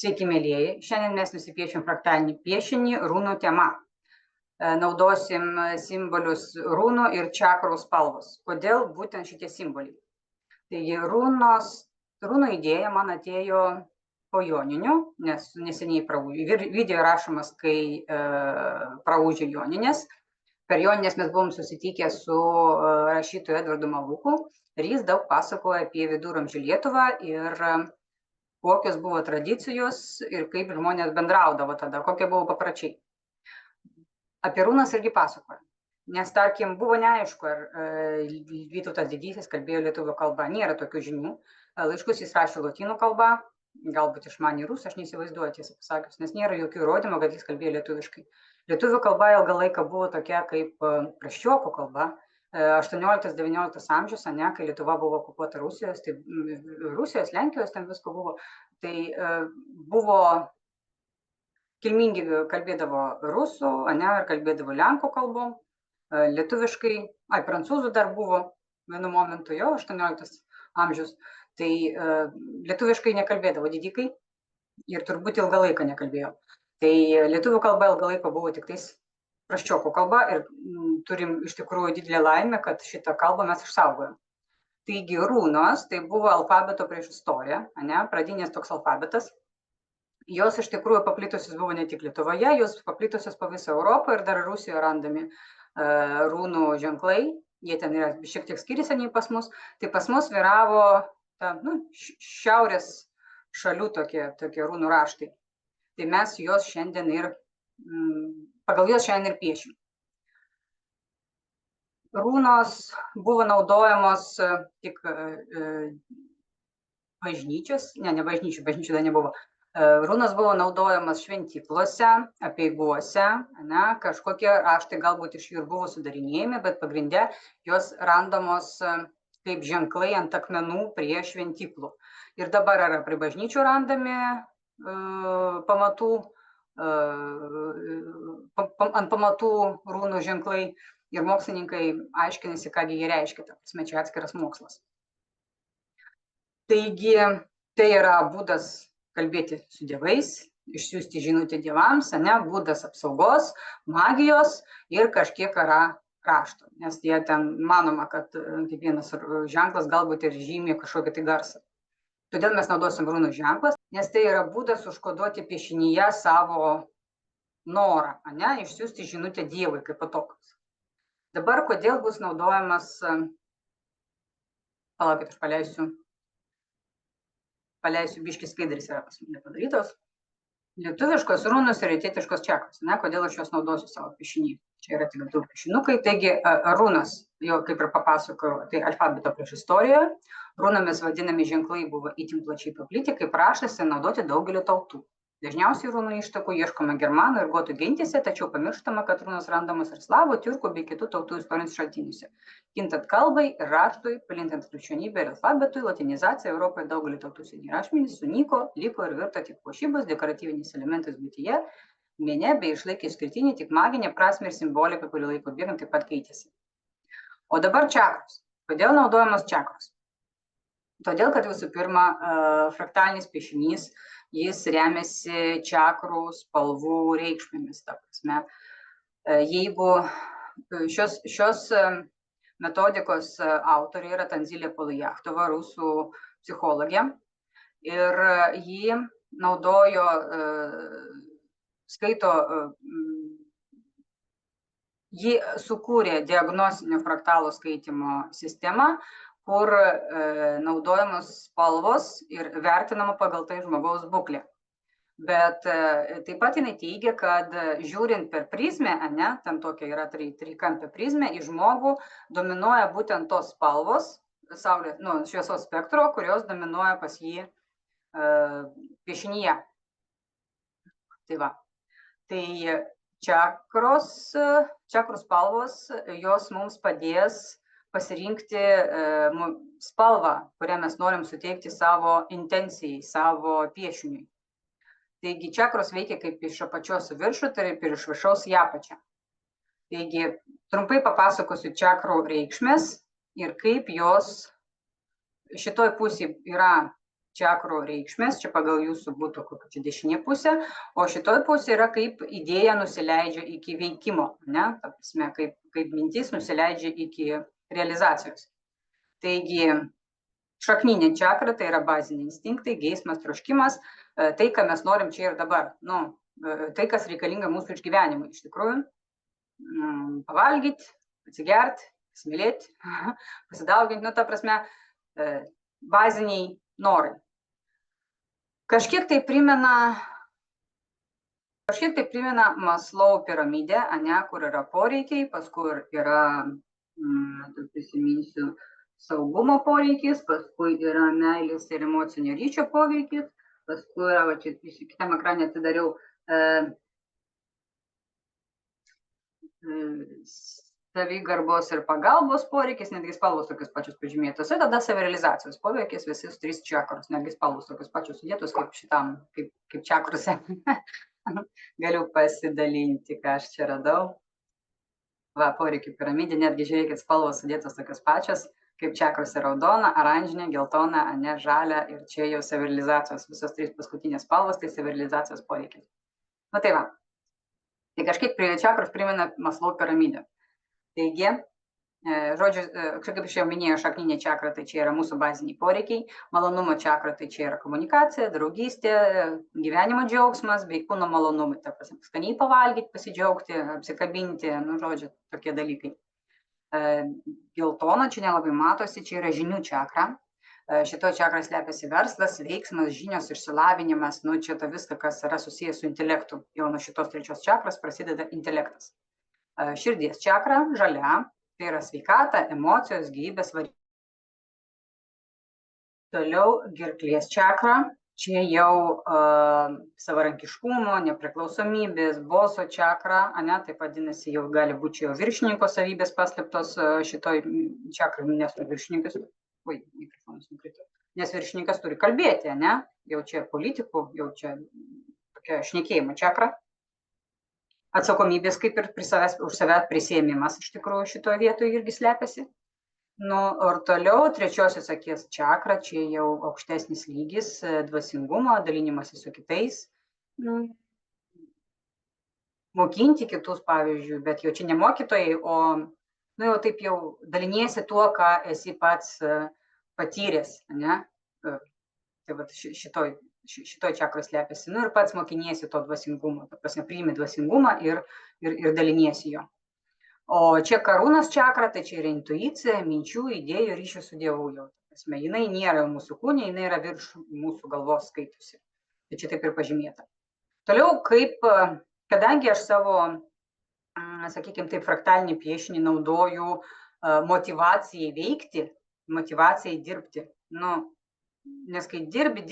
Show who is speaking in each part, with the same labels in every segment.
Speaker 1: Sveiki, mėlyjeji. Šiandien mes nusipiešim fraktalinį piešinį runų tema. Naudosim simbolius runų ir čakrų spalvos. Kodėl būtent šitie simboliai? Taigi runų idėja man atėjo po joninių, nes neseniai video rašomas, kai praūžė joninės. Per joninės mes buvom susitikę su rašytoju Edvardu Maluku ir jis daug pasakoja apie viduramžių Lietuvą ir kokios buvo tradicijos ir kaip žmonės bendraudavo tada, kokie buvo papročiai. Apie runas irgi pasakoja, nes tarkim buvo neaišku, ar Vytautas Didysis kalbėjo lietuvių kalba, nėra tokių žinių. Laiškus jis rašė lotynų kalba, galbūt išmanė rusų, aš neįsivaizduoju tiesą pasakius, nes nėra jokių įrodymų, kad jis kalbėjo lietuviškai. Lietuvių kalba ilgą laiką buvo tokia kaip prasčiokų kalba. 18-19 amžius, kai Lietuva buvo okupuota Rusijos, tai Rusijos, Lenkijos ten visko buvo, tai buvo kilmingi kalbėdavo rusų, ir kalbėdavo lenkų kalbom, lietuviškai, prancūzų dar buvo vienu momentu jau 18 amžius, tai lietuviškai nekalbėdavo didikai ir turbūt ilgą laiką nekalbėjo. Tai lietuvių kalba ilgą laiką buvo tik tais prasčiokų kalba ir turim iš tikrųjų didelę laimę, kad šitą kalbą mes išsaugojom. Taigi runos, tai buvo alfabeto prieš istoriją, pradinės toks alfabetas. Jos iš tikrųjų paplitusios buvo ne tik Lietuvoje, jos paplitusios po visą Europą ir dar Rusijoje randami runų ženklai. Jie ten yra šiek tiek skiriasi nei pas mus. Tai pas mus vyravo šiaurės šalių tokie runų raštai. Tai mes jos šiandien pagal juos šiandien ir piešim. Runos buvo naudojamos tik bažnyčios, ne bažnyčių dar nebuvo. Runos buvo naudojamas šventyklose, apeiguose, kažkokie raštai galbūt iš jų ir buvo sudarinėjami, bet pagrinde jos randamos kaip ženklai ant akmenų prie šventyklų. Ir dabar yra prie bažnyčių randami ant pamatų runų ženklai ir mokslininkai aiškinasi, kągi jie reiškia, čia atskiras mokslas. Taigi, tai yra būdas kalbėti su dievais, išsiųsti žinutę dievams, būdas apsaugos, magijos ir kažkiek yra rašto, nes jie ten manoma, kad kiekvienas ženklas galbūt ir žymė kažkokį tai garsą. Todėl mes naudosim runų ženklas, nes tai yra būdas užkoduoti piešinyje savo norą, išsiųsti žinutę dievui kaip tokius. Dabar kodėl bus naudojamas, palaukit, aš paleisiu biškį skaidrės yra pas mane padarytos, lietuviškos runos ir rytietiškos čakros, kodėl aš juos naudosiu savo piešiny. Čia yra tik du piešinukai, taigi runas, jau kaip ir papasakojau, tai alfabeto prieš istoriją, runomis vadinami ženklai buvo itin plačiai paplitę, kaip raštas ir naudoti daugelio tautų. Dažniausiai runų ištakų ieškoma germanų ir gotų gentyse, tačiau pamirštama, kad runos randamos ir slavų, tiurkų bei kitų tautų istoriniuose šaltiniuose. Kintant kalbai ir raštui, plintant krikščionybei ir alfabetui, latinizacija Europoje daugelį tautų seniai rašmenys sunyko, liko ir virto tik puošybos, dekoratyviniais elementais buityje, mene bei išlaikė išskirtinį tik maginę prasmę ir simboliką, kurį laiko bėgant taip pat keitėsi. O dabar čakros. Kodėl naudojamos čakros? Todėl, kad visų pirma, fraktalinis piešinys, jis remiasi čakrų spalvų reikšmėmis. Jeigu šios metodikos autorė yra Tanzilė Polujachtova, rusų psichologė, ir ji naudojo, ji sukūrė diagnostinio fraktalų skaitymo sistemą, kur naudojamos spalvos ir vertinama pagal tai žmogaus būklė. Bet taip pat jinai teigia, kad žiūrint per prizmę, ten tokia yra trikampė prizmė, į žmogų dominuoja būtent tos spalvos, šviesos spektro, kurios dominuoja pas jį piešinyje. Tai va. Tai čakrų spalvos, jos mums padės pasirinkti spalvą, kurią mes norim suteikti savo intencijai, savo piešiniui. Taigi čakros veikia kaip iš apačios į viršų, tai ir iš viršaus į apačią. Taigi trumpai papasakosiu čakrų reikšmės ir kaip jos šitoj pusėje yra čakrų reikšmės, čia pagal jūsų būtų kokia dešinė pusė, o šitoj pusė yra kaip idėja nusileidžia iki veikimo, ne? Ta prasme, kaip mintis nusileidžia iki realizacijos. Taigi, šakninė čakra tai yra baziniai instinktai, geismas, troškimas, tai, ką mes norim čia ir dabar, tai, kas reikalinga mūsų išgyvenimui, iš tikrųjų, pavalgyti, atsigert, pasimylėti, pasidauginti, ta prasme, baziniai norai. Kažkiek tai primena Maslow piramidę, kur yra poreikiai, paskui yra, prisiminsiu, saugumo poreikis, paskui yra meilės ir emocinio ryšio poveikis, paskui yra, va čia kitam ekrane atidariau, savigarbos ir pagalbos poreikis, netgi spalvos tokios pačios pažymėtos, ir tada savirealizacijos poveikis, visis 3 čakros, netgi spalvos tokios pačios sudėtos kaip šitam, kaip čakrose. Galiu pasidalinti, ką aš čia radau. Va, poreikių piramidė, netgi žiūrėkit, spalvos sudėtos tokios pačios, kaip čakrose raudona, oranžinė, geltona, žalia, ir čia jau savirealizacijos, visos 3 paskutinės spalvos, tai savirealizacijos poreikis. Tai va, tai kažkaip prie čakros primena Maslow piramidę. Taigi, žodžiu, kaip aš jau minėjau, šakninė čakra, tai čia yra mūsų baziniai poreikiai, malonumo čakra, tai čia yra komunikacija, draugystė, gyvenimo džiaugsmas, bei kūno malonumai, ta prasme, skaniai pavalgyti, pasidžiaugti, apsikabinti, žodžiu, tokie dalykai. Geltona, čia nelabai matosi, čia yra žinių čakra. Šito čakra slepiasi verslas, veiksmas, žinios, išsilavinimas, čia ta viską, kas yra susijęs su intelektu. Jau nuo šitos 3 čakros prasideda intelektas. Širdies čakra, žalia, tai yra sveikata, emocijos, gyvybės variklis. Toliau gerklės čakra, čia jau savarankiškumo, nepriklausomybės, balso čakra, taip vadinasi, jau gali būti jau viršininko savybės paslėptos šitoj čakrai, nes viršininkas, nes viršininkas turi kalbėti, jau čia politikų, jau čia tokia šnekėjimo čakra. Atsakomybės kaip ir už savęs prisėmimas iš tikrųjų šitoje vietoje irgi slepiasi. Ir toliau trečiosios akies čakra, čia jau aukštesnis lygis, dvasingumo, dalinimas su kitais, mokinti kitus, pavyzdžiui, bet jau čia ne mokytojai, o jau taip jau daliniesi tuo, ką esi pats patyręs, Tai va šitoj čakros slepiasi, ir pats mokiniesi to dvasingumo, ta prasme, priimi dvasingumą ir daliniesi jo. O čia karūnos čakra, tai čia yra intuicija, minčių, idėjų, ryšių su Dievu jau. Jinai nėra mūsų kūne, jinai yra virš mūsų galvos skaitusi. Tai čia taip ir pažymėta. Toliau, kadangi aš savo, sakykime, taip fraktalinį piešinį naudoju motyvacijai veikti, motyvacijai dirbti. Nes kai dirbi,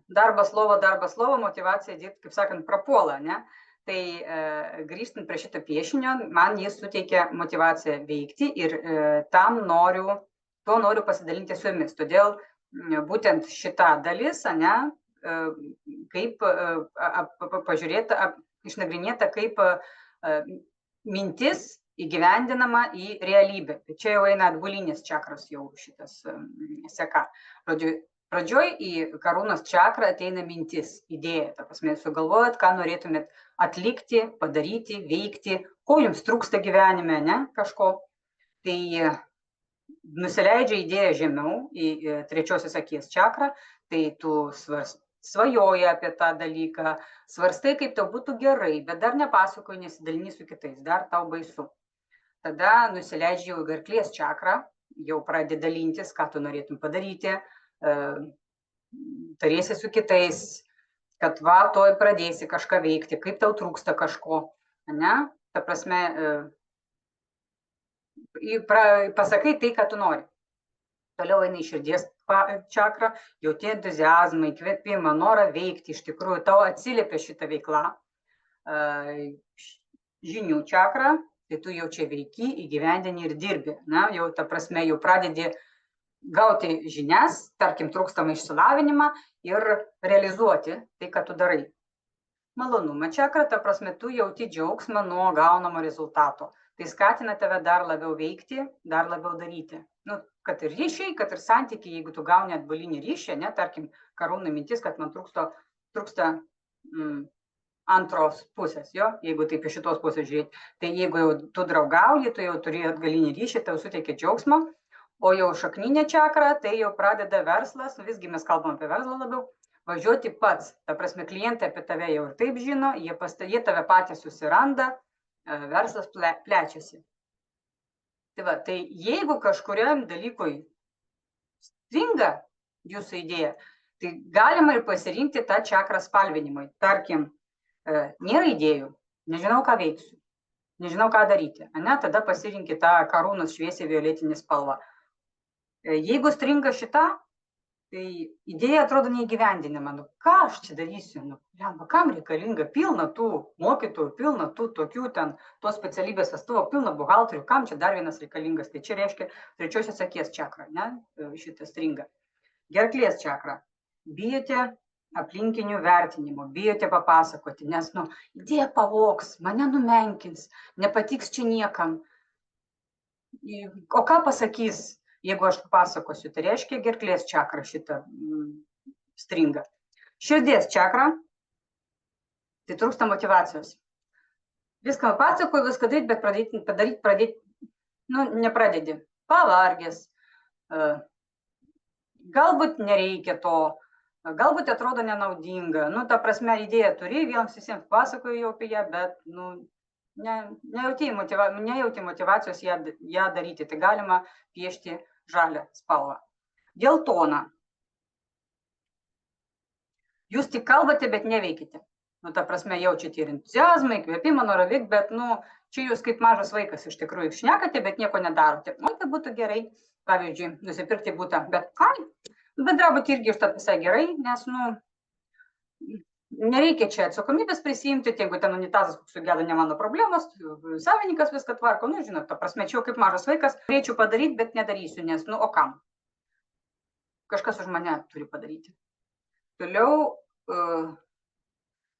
Speaker 1: darbas lova, motyvacija dirbti, kaip sakant, prapuola, Tai grįžtant prie šito piešinio, man jis suteikia motyvaciją veikti ir tuo noriu pasidalinti su jumis. Todėl būtent šita dalis, kaip pažiūrėta, išnagrinėta, kaip mintis įgyvendinama į realybę. Tai čia jau eina atbulinės čakros jau šitas seka. Pradžioj į karūnos čakrą ateina mintis, idėja, ta prasme, sugalvojat, ką norėtumėt atlikti, padaryti, veikti, ko jums trūksta gyvenime, kažko. Tai nusileidžia idėja žemiau į trečiosios akies čakrą, tai tu svajoji apie tą dalyką, svarstai, kaip tau būtų gerai, bet dar nepasakoji, nesidalini su kitais, dar tau baisu. Tada nusileidžia jau į gerklės čakrą, jau pradedi dalintis, ką tu norėtum padaryti, tariesi su kitais, kad toj pradėsi kažką veikti, kaip tau trūksta kažko, Ta prasme, pasakai tai, ką tu nori. Toliau eina į širdies čakrą, jauti entuziazmą, įkvėpimą, norą veikti, iš tikrųjų, tau atsiliepia šitą veiklą. Žinių čakrą, tai tu jau čia veiki, įgyvendini ir dirbi, jau, ta prasme, jau pradedi gauti žinias, tarkim, trūkstamą išsilavinimą ir realizuoti tai, ką tu darai. Malonumą čakrą, ta prasme, tu jauti džiaugsmą nuo gaunamo rezultato. Tai skatina tave dar labiau veikti, dar labiau daryti. kad ir ryšiai, kad ir santykiai, jeigu tu gauni atbulinį ryšį, ne, tarkim, karūnų mintis, kad man trūksta antros pusės, jo, jeigu taip iš šitos pusės žiūrėti, tai jeigu jau tu draugauji, tu jau turi atgalinį ryšį, tau suteikia džiaugsmo, o jau šakninė čakra, tai jau pradeda verslas, visgi mes kalbam apie verslą labiau, važiuoti pats, ta prasme, klientai apie tave jau ir taip žino, jie tave patys susiranda, verslas plečiasi. Tai va, tai jeigu kažkuriam dalykui stringa jūsų idėja, tai galima ir pasirinkti tą čakrą spalvinimui. Tarkim, nėra idėjų, nežinau, ką veiksiu, nežinau, ką daryti, ne? Tada pasirinkti tą karūnos šviesiai violetinį spalvą. Jeigu stringa šita, tai idėja atrodo neįgyvendinama. Nu, ką aš čia darysiu? Nu, kam reikalinga? Pilna tų mokytojų, pilna tų tokių ten, tos specialybės atstovų, pilna buhalterių, kam čia dar vienas reikalingas? Tai čia reiškia trečiosios akies čakra, ne? Šitą stringa. Gerklės čakra. Bijote aplinkinių vertinimo, bijote papasakoti, nes, nu, idėja pavogs, mane numenkins, nepatiks čia niekam. O ką pasakys, jeigu aš papasakosiu? Tai reiškia gerklės čakra šitą stringa. Širdies čakra, tai trūksta motyvacijos. Viską pasakoju, viską daryti, bet pradėti, nu, nepradedi. Pavargęs, galbūt nereikia to, galbūt atrodo nenaudinga. Nu, ta prasme, idėją turi, vienams visiems pasakoju jau apie ją, bet, nu, nejauti motyvacijos ją daryti. Tai galima piešti žalią spalvą. Geltona. Jūs tik kalbate, bet neveikite. Nu, ta prasme, jaučiate ir entuziazmą, įkvėpimą, norą veikti, bet, nu, čia jūs kaip mažas vaikas iš tikrųjų šnekate, bet nieko nedarote. O tai būtų gerai, pavyzdžiui, nusipirkti butą, bet bendrabutį irgi užtat visai gerai, nes, nu, nereikia čia atsakomybės prisiimti, jeigu ten unitazas sugeda, ne mano problemos, savininkas viską tvarko, nu, žinot, ta prasme, čia jau kaip mažas vaikas, norėčiau padaryti, bet nedarysiu, nes, nu, o kam? Kažkas už mane turi padaryti. Toliau,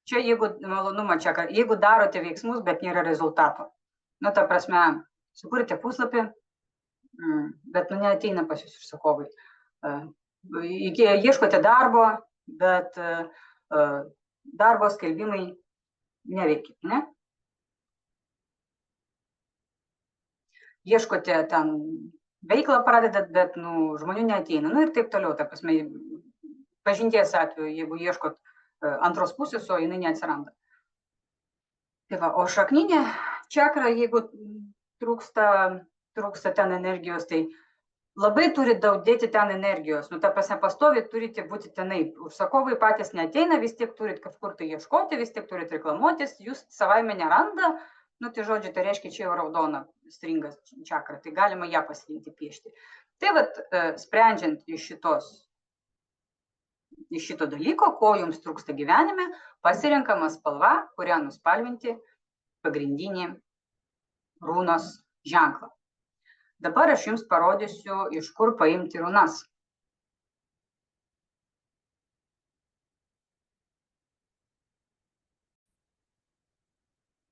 Speaker 1: čia jeigu malonumą čia, jeigu darote veiksmus, bet nėra rezultato. Nu, ta prasme, sukūrite puslapį, bet, nu, neateina pas jūs užsakovai. Ieškote darbo, bet darbo skelbimai neveikia, ne? Ieškote ten veiklą pradedat, bet, nu, žmonių neateina. Nu, ir taip toliau, ta prasme, pažinties atveju, jeigu ieškot antros pusės, o jinai neatsiranda. Tai va, o šakninė čakra, jeigu trūksta ten energijos, tai labai turi daug dėti ten energijos. Nu, ta prasme, pastoviai turite būti tenai. Užsakovai patys neateina, vis tiek turit kažkur tai ieškoti, vis tiek turit reklamuotis, jūs savaime neranda. Nu, tai žodžiu, tai reiškia, čia jau raudona stringa čakra, tai galima ją pasirinkti piešti. Tai vat, sprendžiant iš šito dalyko, ko jums trūksta gyvenime, pasirenkama spalva, kurią nuspalvinti pagrindinį runos ženklą. Dabar aš jums parodysiu, iš kur paimti runas.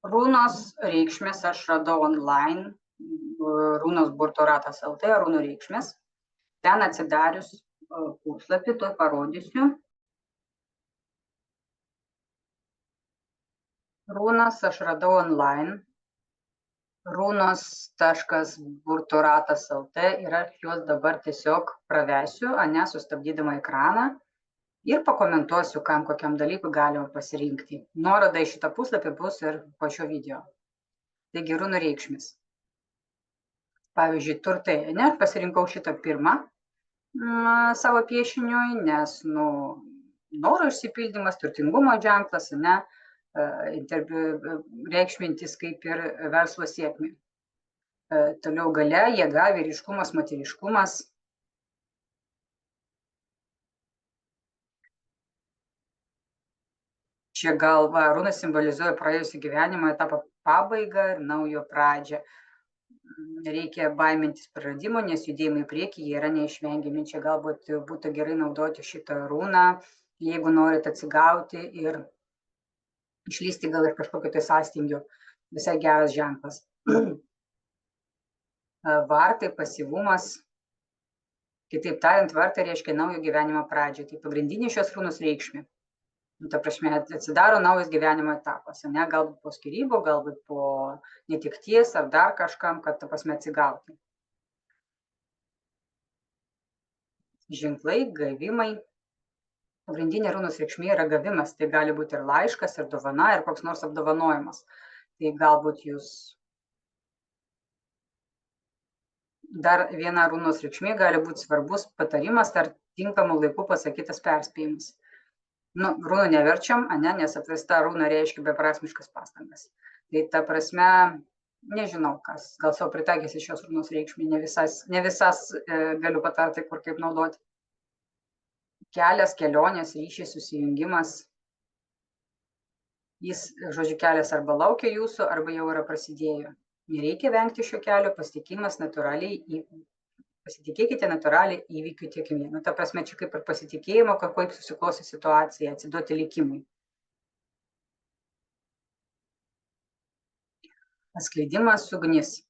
Speaker 1: Runos reikšmės aš radau online, runos burto ratas LT, runų reikšmės. Ten atsidarius puslapį, to parodysiu. Runas aš radau online. runos.burtoratas.lt ir aš juos dabar tiesiog pravesiu, ane, sustabdydama ekraną ir pakomentuosiu, kam kokiam dalykui galima pasirinkti. Nuoroda į šitą puslapį bus ir po šio video. Taigi, runų reikšmės. Pavyzdžiui, turtai, ne, pasirinkau šitą pirmą savo piešiniui, nes, nu, noro išsipildymas, turtingumo ženklas, ne, reikšmintis kaip ir verslo sėkmė. Toliau galia, jėga, vyriškumas, moteriškumas. Čia galva, runas simbolizuoja praėjusį gyvenimo etapą pabaigą ir naujo pradžią. Reikia baimintis praradimo, nes judėjimai į priekį jie yra neišvengiami. Čia galbūt būtų gerai naudoti šitą runą, jeigu norite atsigauti ir išlysti gal ir kažkokio tai sąstingio. Visai geras ženklas. Vartai, pasyvumas, Kitaip tariant, vartai reiškia naujo gyvenimo pradžią. Tai pagrindinė šios runos reikšmė. Ta prasme, atsidaro naujas gyvenimo etapas, ne, galbūt po skyrybų, galbūt po netekties ar dar kažkam, kad, ta prasme, atsigauti. Ženklai, gavimai. Pagrindinė runos reikšmė yra gavimas, tai gali būti ir laiškas, ir dovana, ir koks nors apdovanojimas. Tai galbūt jūs dar viena runos reikšmė gali būti svarbus patarimas ar tinkamų laikų pasakytas perspėjimas. Nu, runų neverčiam, nes apversta runa reiškia beprasmiškas pastangas. Tai ta prasme, nežinau kas, gal savo pritaikysi šios runos reikšmė, ne visas galiu patarti, kur kaip naudoti. Kelias, kelionės, ryšys, susijungimas. Jis, žodžiu, kelias arba laukia jūsų, arba jau yra prasidėjo. Nereikia vengti šio kelio, pasitikėkite natūraliai įvykių tėkmė. Nu, ta prasme, čia kaip ir pasitikėjimo, kaip susiklosi situacija, atsiduoti likimui. Atskleidimas, ugnis.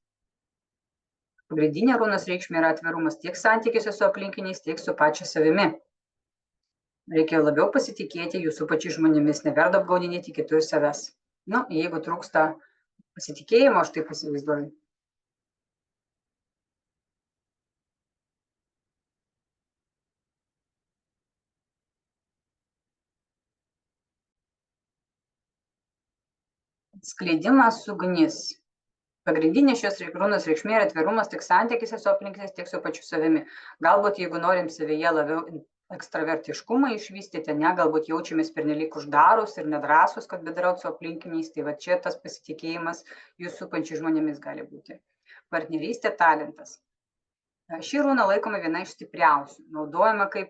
Speaker 1: Pagrindinė runos reikšmė yra atvirumas tiek santykiuose su aplinkiniais, tiek su pačia savimi. Reikia labiau pasitikėti jūsų pačiais žmonėmis, neverda apgaudinėti kitų ir savęs. Nu, jeigu trūksta pasitikėjimo, aš taip įsivaizduoju. Skleidimas, ugnis. Pagrindinė šios runos reikšmė yra atvirumas tiek santykiuose su aplinkiniais, tiek su pačiu savimi. Galbūt, jeigu norim savyje labiau ekstravertiškumą išvystyti, galbūt jaučiamės pernelyg uždarus ir nedrąsus, kad bendraut su aplinkiniais, tai va čia tas pasitikėjimas jūsų supančiais žmonėmis gali būti. Partnerystė, talentas. Ši runa laikoma viena iš stipriausių, naudojama kaip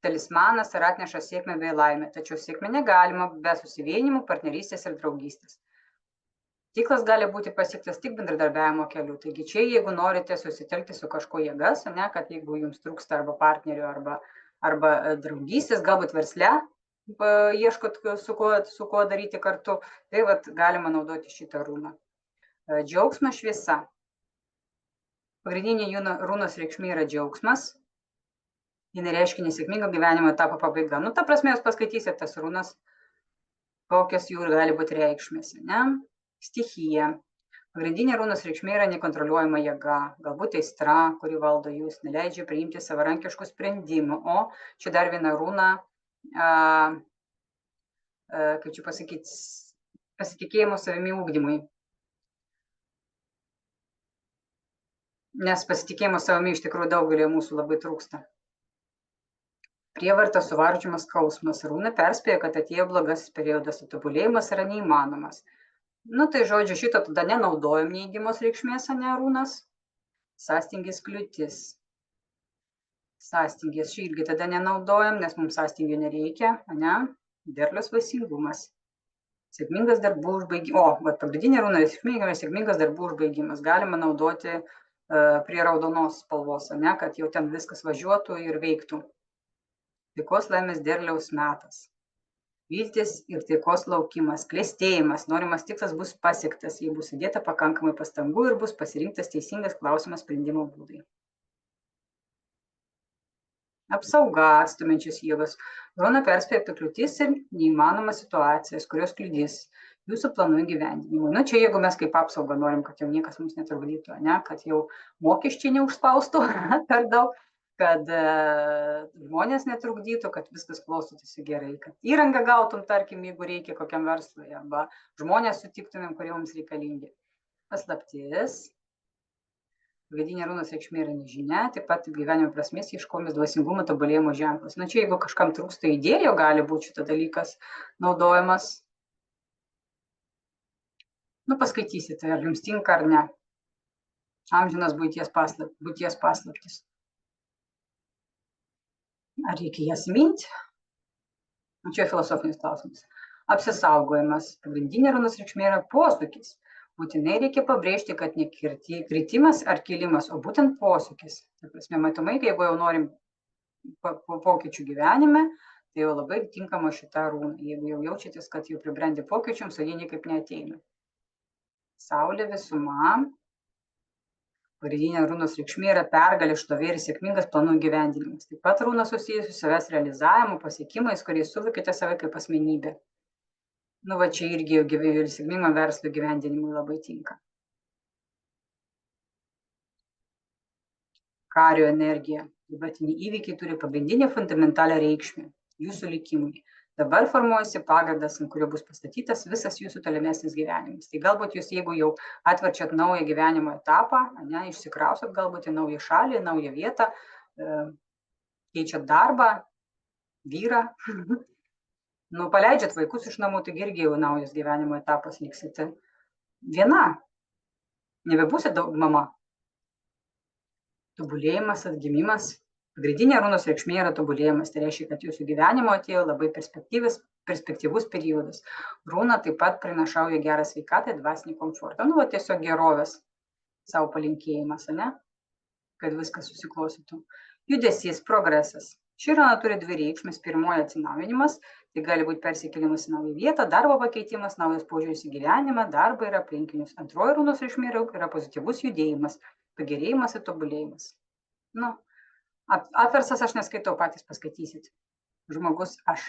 Speaker 1: talismanas ir atneša sėkmę bei laimę, tačiau sėkmę negalima be susivienimų, partnerystės ir draugystės. Tikslas gali būti pasiektas tik bendradarbiavimo keliu. Taigi čia, jeigu norite susitelkti su kažko jėgas, kad jeigu jums trūksta arba partnerio, arba draugystės, galbūt versle ieškot su kuo daryti kartu, tai vat, galima naudoti šitą runą. Džiaugsmas, šviesa. Pagrindinė runos reikšmė yra džiaugsmas. Jis reiškia nesėkmingo gyvenimo etapo pabaiga. Nu, ta prasme, jūs paskaitysite tas runas, kokios jų gali būti reikšmės, ne? Stichija. Pagrindinė runos reikšmė yra nekontroliuojama jėga, galbūt aistra, kuri valdo jūs, neleidžia priimti savarankiškų sprendimų. O čia dar viena runa, kaip čia pasakyti, pasitikėjimo savimi ugdymui. Nes pasitikėjimo savimi iš tikrųjų daugelį mūsų labai trūksta. Prievarta, suvaržymas, skausmas. Runa perspėja, kad atėjo blogasis periodas, tobulėjimas yra neįmanomas. Nu, tai žodžiu, šito tada nenaudojam neįgimos reikšmės, runas. Sąstingis, kliūtis. Sąstingis šį irgi tada nenaudojam, nes mums sąstingio nereikia, Derlius, vaisingumas. Sėkmingas darbų užbaigimas. O, pagrindinė runa reikšmė yra sėkmingas darbų užbaigimas. Galima naudoti prie raudonos spalvos, kad jau ten viskas važiuotų ir veiktų. Taikos, laimės, derliaus metas. Viltis ir taikos laukimas, klestėjimas, norimas tikslas bus pasiektas, jei bus įdėta pakankamai pastangų ir bus pasirinktas teisingas klausimas sprendimo būdai. Apsauga, atstumiančios jėgos. Runa perspėja apie kliūtis ir neįmanomas situacijas, kurios kliudys jūsų planų įgyvendinimui. Nu, čia jeigu mes kaip apsaugą norim, kad jau niekas mums netrukdytų, kad jau mokesčiai neužspaustų per daug, kad žmonės netrukdytų, kad viskas klostytųsi gerai, kad įrangą gautum, tarkim, jeigu reikia kokiam verslui, arba žmonės sutiktumėm, kurie mums reikalingi. Paslaptis. Pagrindinė runos reikšmė yra nežinia, taip pat gyvenimo prasmės ieškojimas, dvasingumo, tobulėjimo ženklas. Nu, čia jeigu kažkam trūksta idėjų, gali būti šitą dalykas naudojamas. Nu, paskaitysite, ar jums tinka ar ne. Amžinas būties paslaptis. Ar reikia jas minti? Čia filosofinis klausimas. Apsisaugojimas. Pagrindinė runos reikšmė yra posūkis. Būtinai reikia pabrėžti, kad ne kritimas ar kilimas, o būtent posūkis. Tai prasme, matomai, jeigu jau norim pokyčių gyvenime, tai jau labai tinkama šita runa. Jeigu jau jaučiatės, kad jau pribrendi pokyčiams, o jie niekaip neateina. Saulė, visuma. Pagrindinė runos reikšmė yra pergalė, šlovė ir sėkmingas planų įgyvendinimas. Taip pat runa susijusi su savęs realizavimu, pasiekimais, kuriais suvokite save kaip asmenybė. Nu, va čia irgi jau gyvybė ir sėkmingam verslo gyvendinimui labai tinka. Kario energija. Dabartiniai įvykiai turi pagrindinę fundamentalią reikšmę jūsų likimui. Dabar formuojasi pagrindas, ant kurio bus pastatytas visas jūsų tolimesnis gyvenimas. Tai galbūt jūs, jeigu jau atverčiat naują gyvenimo etapą, ne, išsikrausot galbūt į naują šalį, naują vietą, keičiat darbą, vyrą, nu, paleidžiat vaikus iš namų, tai irgi jau naujas gyvenimo etapas liksite viena. Nebebūsit daug mama. Tobulėjimas, atgimimas. Pagrindinė runos reikšmė yra tobulėjimas. Tai reiškia, kad jūsų gyvenimo atėjo labai perspektyvus periodas. Runa taip pat prinašauja gerą sveikatą, dvasinį komfortą. Nu, va, tiesiog gerovės savo palinkėjimas, ne? Kad viskas susiklostytų. Judesys, progresas. Ši runa turi dvi reikšmes. Pirmoji atsinaujinimas, tai gali būti persikėlimas į naują vietą, darbo pakeitimas, naujas požiūris į gyvenimą, darbą ir aplinkinius. Antroji runos reikšmė yra pozityvus judėjimas, pagerėjimas ir tobulėjimas. Nu, atversas aš neskaitau, patys paskaitysit. Žmogus aš.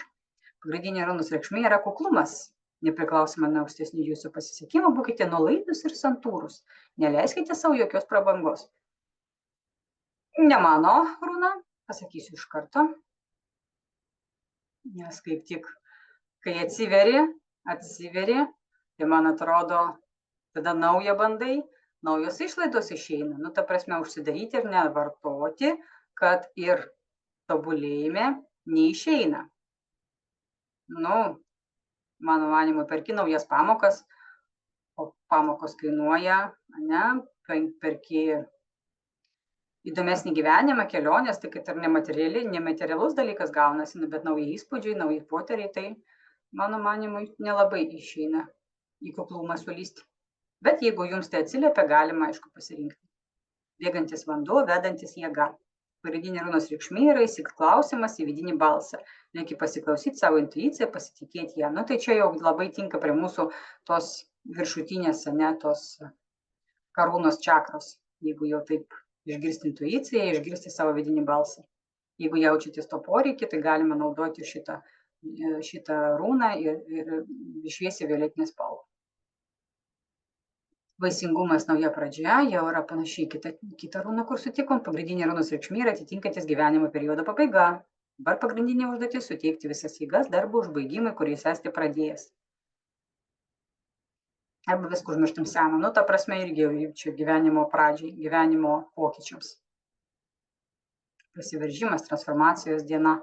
Speaker 1: Pagrindinė runos reikšmė yra kuklumas. Nepriklausomai nuo aukštesnių jūsų pasisekimų, būkite nuolaidūs ir santūrūs. Neleiskite savo jokios prabangos. Ne mano runa, pasakysiu iš karto. Nes kaip tik, kai atsiveri, tai man atrodo, tada naują bandai, naujos išlaidos išeina. Nu, ta prasme, užsidaryti ir nevartoti, kad ir tobulėjime neišeina. Nu, mano manymu, perki naujas pamokas, o pamokos kainuoja, ne, perki įdomesnį gyvenimą, kelionės, tai kad ir nematerialus dalykas gaunasi, bet nauji įspūdžiai, nauji poteriai, tai mano manymu nelabai išeina į kuklumą sulysti. Bet jeigu jums tai atsiliepia, galima, aišku, pasirinkti. Bėgantis vanduo, vedantis jėga. Pagrindinė runos reikšmė yra įsiklausimas į vidinį balsą. Reikia pasiklausyti savo intuiciją, pasitikėti ją. Nu, tai čia jau labai tinka prie mūsų tos viršutinės, ne, tos karūnos čakros. Jeigu jau taip išgirsti intuiciją, išgirsti savo vidinį balsą. Jeigu jaučiatės to poreikį, tai galima naudoti šitą runą ir šviesiai violetinę spalvą. Vaisingumas, nauja pradžia, jau yra panašiai kita runa, kur sutikom. Pagrindinė runos reikšmė yra atitinkantis gyvenimo periodo pabaiga. Dabar pagrindinė užduotis suteikti visas jėgas darbo užbaigimui, kurį jūs esate pradėjęs. Arba viską užmirštam seną. Nu, ta prasme irgi čia gyvenimo pradžiai, gyvenimo pokyčiams. Prasiveržimas, transformacijos diena.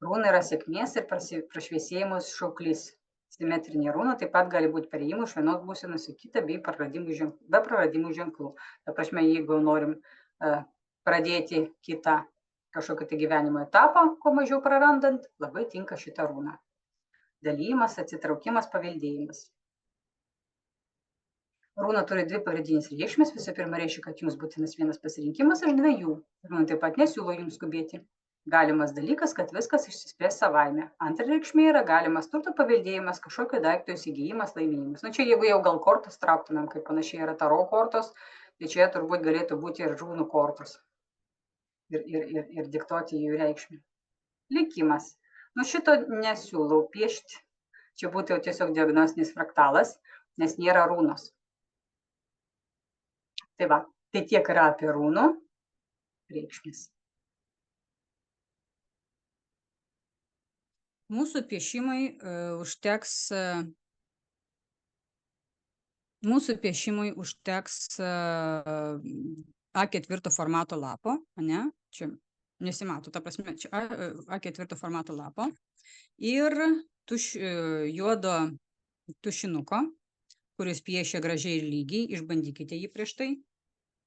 Speaker 1: Runa yra sėkmės ir prašviesėjimus šauklys. Simetrinė runa taip pat gali būti perėjimų iš vienos būsenos į kitą be praradimų ženklų. Ta prasme, jeigu norim pradėti kitą kažkokį tai gyvenimo etapą, kuo mažiau prarandant, labai tinka šitą runą. Dalymas, atsitraukimas, paveldėjimas. Runa turi dvi pagrindinės reikšmės. Visų pirma, reiškia, kad jums būtinas vienas pasirinkimas iš dviejų. Runa taip pat nesiūlo jums skubėti. Galimas dalykas, kad viskas išsispręs savaime. Antra reikšmė yra galimas turto paveldėjimas, kažkokio daikto įsigijimas, laimėjimas. Nu, čia jeigu jau gal kortas trauktumėm, kaip panašiai yra taro kortos, tai čia turbūt galėtų būti ir rūnų kortos. Ir diktuoti jų reikšmę. Likimas. Nu, šito nesiūlau piešti. Čia būtų jau tiesiog diagnostinis fraktalas, nes nėra rūnos. Tai va, tai tiek yra apie rūnų reikšmės.
Speaker 2: Mūsų piešimui užteks A4 formato lapo, ne? Čia nesimato, ta prasme, čia A4 formato lapo ir juodo tušinuko, kuris piešia gražiai ir lygiai, išbandykite jį prieš tai.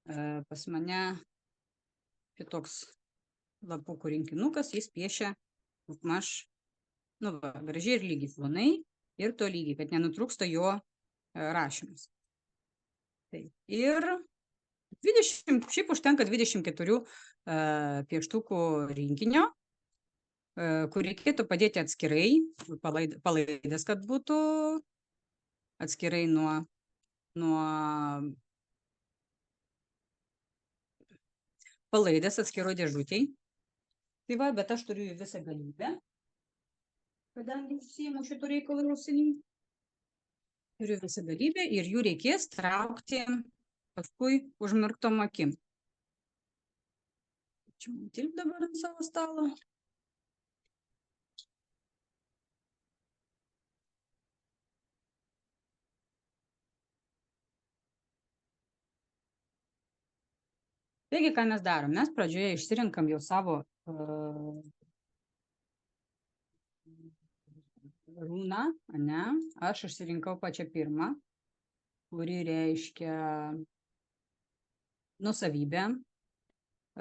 Speaker 2: Pas mane šitoks lapukų rinkinukas, jis piešia maž gražiai ir lygiai plonai ir to lygiai, kad nenutrūksta jo rašymas. Ir šiaip užtenka 24 pieštukų rinkinio, kur reikėtų padėti atskirai, palaidas, kad būtų atskirai nuo palaidęs atskiroj dėžutėj. Tai va, bet aš turiu jų visą galybę, kadangi užsiimu šitų reikalų užsienį. Turiu visą galybę ir jų reikės traukti paskui užmerktom akim. Čia man tilpt dabar ant savo stalo. Taigi, ką mes darom? Mes pradžioje išsirinkam jau savo runą, ane? Aš išsirinkau pačią pirmą, kuri reiškia nusavybę.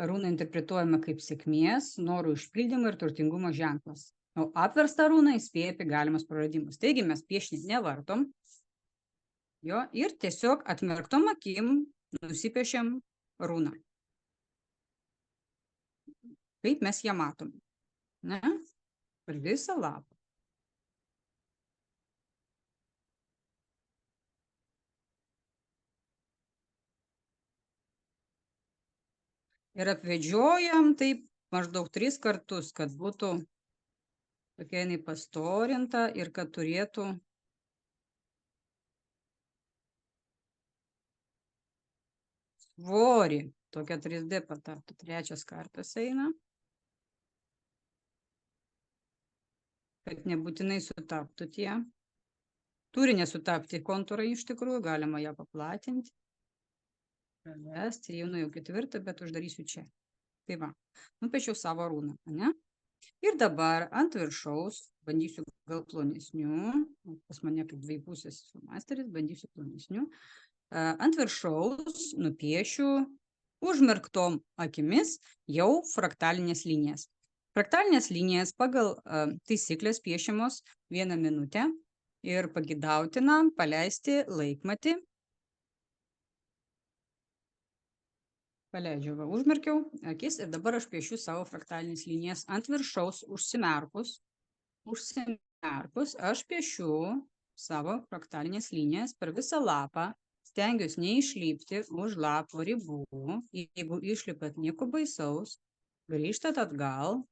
Speaker 2: Runa interpretuojama kaip sėkmės, norų išpildymo ir turtingumo ženklas. O apversta runa įspėja apie galimus praradimus. Taigi mes piešinį nevartom jo ir tiesiog atmerktom akim nusipiešiam runą. Kaip mes ją matom? Ne? Per visą lapą. Ir apvedžiojam taip maždaug 3 kartus, kad būtų tokia jinai pastorinta ir kad turėtų svorį. Tokia 3D pataptų. 3 kartas eina. Kad nebūtinai sutaptų tie. Turi nesutapti kontūrai iš tikrųjų, galima ją paplatinti. Pravesti, jau nuėjau 4, bet uždarysiu čia. Tai va, nupiešiau savo runą, ne? Ir dabar ant viršaus, bandysiu gal plonesnių, pas mane kaip 2 pusės masteris, bandysiu plonesnių. Ant viršaus nupiešiu užmerktom akimis jau fraktalinės linijas. Fraktalinės linijas pagal taisyklės piešiamos 1 minutę ir pagidautina paleisti laikmatį. Paleidžiu, va, užmerkiau akis ir dabar aš piešiu savo fraktalinės linijas ant viršaus užsimerkus. Užsimerkus aš piešiu savo fraktalinės linijas per visą lapą. Stengiuosi neišlipti už lapo ribų. Jeigu išlipat, nieko baisaus. Grįžtat atgal.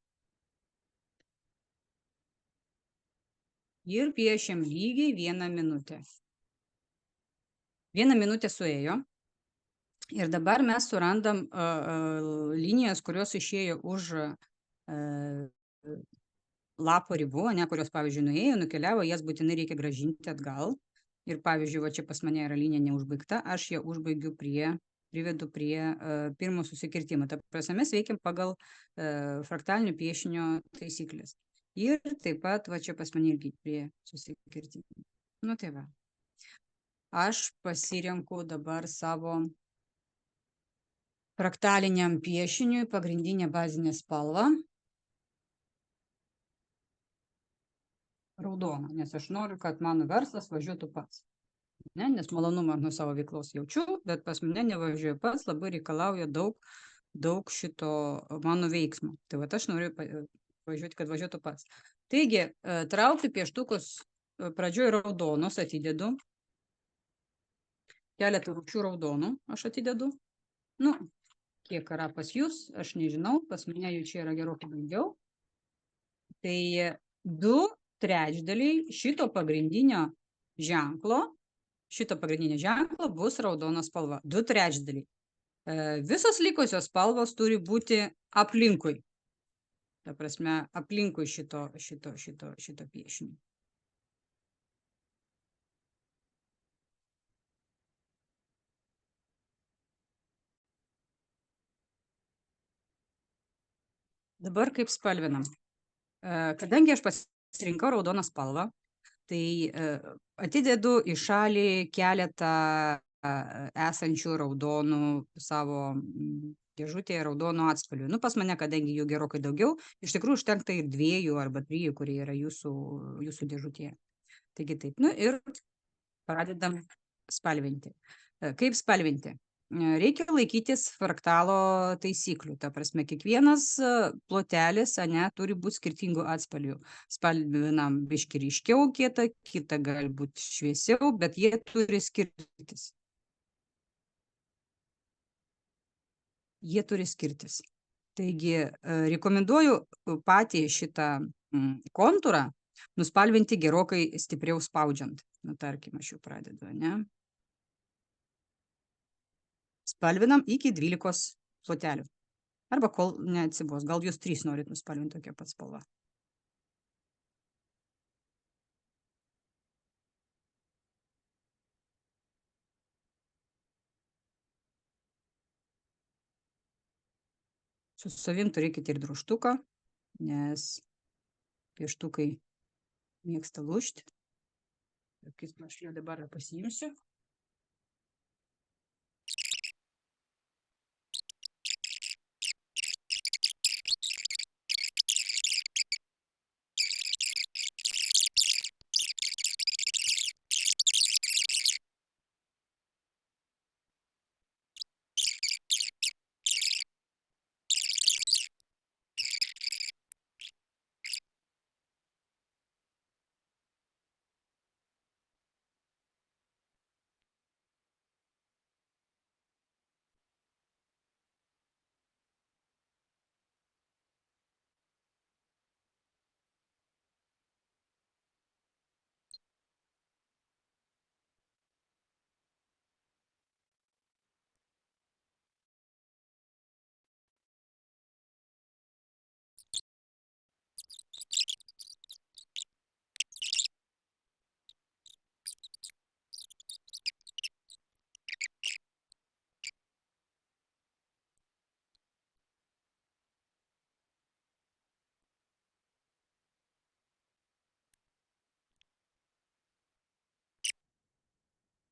Speaker 2: Ir piešiam lygiai 1 minutę. 1 minutė suėjo. Ir dabar mes surandam linijas, kurios išėjo už lapo ribų, ne, kurios, pavyzdžiui, nuėjo, nukeliavo, jas būtinai reikia grąžinti atgal. Ir, pavyzdžiui, va čia pas mane yra linija neužbaigta, aš ją užbaigiu privedu prie pirmo susikirtimo. Ta prasme, mes veikiam pagal fraktalinio piešinio taisyklės. Ir taip pat, va čia pas mane irgi prie susikirtimo. Nu tai va. Aš pasirenku dabar savo fraktaliniam piešiniui pagrindinę bazinę spalvą. Raudoną, nes aš noriu, kad mano verslas važiuotų pats. Ne, nes malonumą nuo savo veiklos jaučiu, bet pas mane nevažiuoja pats, labai reikalauja daug šito mano veiksmo. Tai va, aš noriu važiuoti, kad važiuotų pats. Taigi, traukti pieštukus pradžioje raudonus atidedu. Keletą rūšių raudonų aš atidedu. Nu, kiek yra pas jūs, aš nežinau, pas mane jų čia yra gerokai daugiau. Tai 2/3 šito pagrindinio ženklo bus raudona spalva. 2/3. Visos likusios spalvos turi būti aplinkui. Ta prasme, aplinkui šito piešinio. Dabar kaip spalvinam. Kadangi aš pasirinkau raudoną spalvą, tai atidedu į šalį keletą esančių raudonų savo dėžutėje raudonų atspalvių. Nu, pas mane, kadangi jų gerokai daugiau, iš tikrųjų užtenka ir 2 arba 3, kurie yra jūsų dėžutėje. Taigi taip. Nu ir pradedam spalvinti. Kaip spalvinti? Reikia laikytis fraktalo taisyklių. Ta prasme, kiekvienas plotelis, ane, turi būti skirtingų atspalvių. Spalvinam biškį ryškiau kietą, kitą galbūt šviesiau, bet jie turi skirtis. jie turi skirtis. Taigi, rekomenduoju patį šitą kontūrą nuspalvinti gerokai stipriau spaudžiant. Nu, tarkim, aš jau pradedu, ne? Spalvinam iki 12 plotelių. Arba kol neatsibos. Gal jūs 3 norit nuspalvinti tokią pat spalvą. Su savim turėkite ir drožtuką, nes pieštukai mėgsta lūžti. Aš jau dabar pasiimsiu.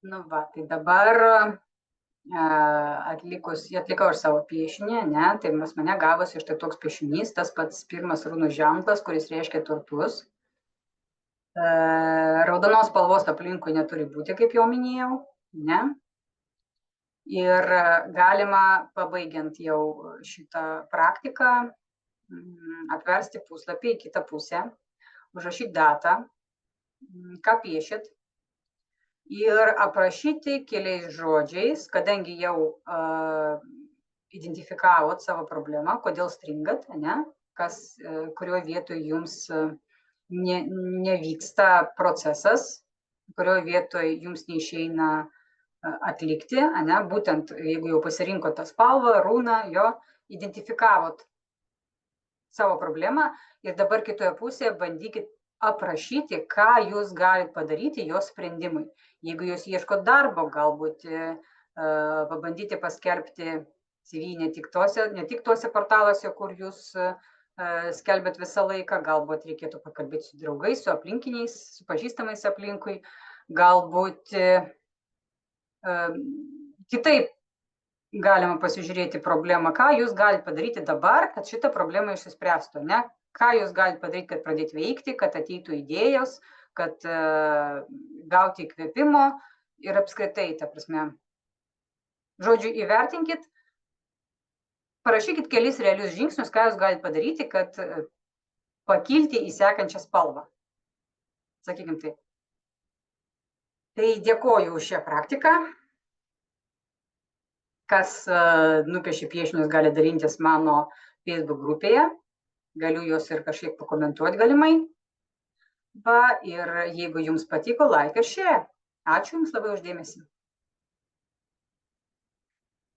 Speaker 1: Nu va, tai dabar atlikau ir savo piešinį, ne, tai pas mane gavosi štai toks piešinys, tas pats pirmas runų ženklas, kuris reiškia turtus. Raudonos spalvos aplinkui neturi būti, kaip jau minėjau, ne. Ir galima, pabaigiant jau šitą praktiką, atversti puslapį į kitą pusę, užrašyti datą, ką piešit, ir aprašyti keliais žodžiais, kadangi jau identifikavot savo problemą, kodėl stringat, ne, kurioje vietoje jums nevyksta procesas, kurioje vietoje jums neišeina atlikti, ne, būtent jeigu jau pasirinkot tą spalvą, runą, jo, identifikavot savo problemą ir dabar kitoje pusėje bandykit aprašyti, ką jūs galite padaryti jos sprendimui. Jeigu jūs ieškot darbo, galbūt pabandyti paskelbti CV ne tik tuose portaluose, kur jūs skelbėt visą laiką, galbūt reikėtų pakalbėti su draugais, su aplinkiniais, su pažįstamais aplinkui, galbūt kitaip galima pasižiūrėti problemą, ką jūs galite padaryti dabar, kad šitą problemą išsispręstų, ne? Ką jūs galite padaryti, kad pradėti veikti, kad ateitų idėjos, kad gauti įkvėpimo ir apskritai, ta prasme, žodžiu, įvertinkit, parašykit kelis realius žingsnius, ką jūs galite padaryti, kad pakilti į sekančią spalvą. Sakykim taip. Tai dėkoju už šią praktiką. Kas nupiešė piešinius, gali dalintis mano Facebook grupėje. Galiu juos ir kažkiek pakomentuoti galimai. Va, ir jeigu jums patiko, like ir share. Ačiū jums labai už dėmesį.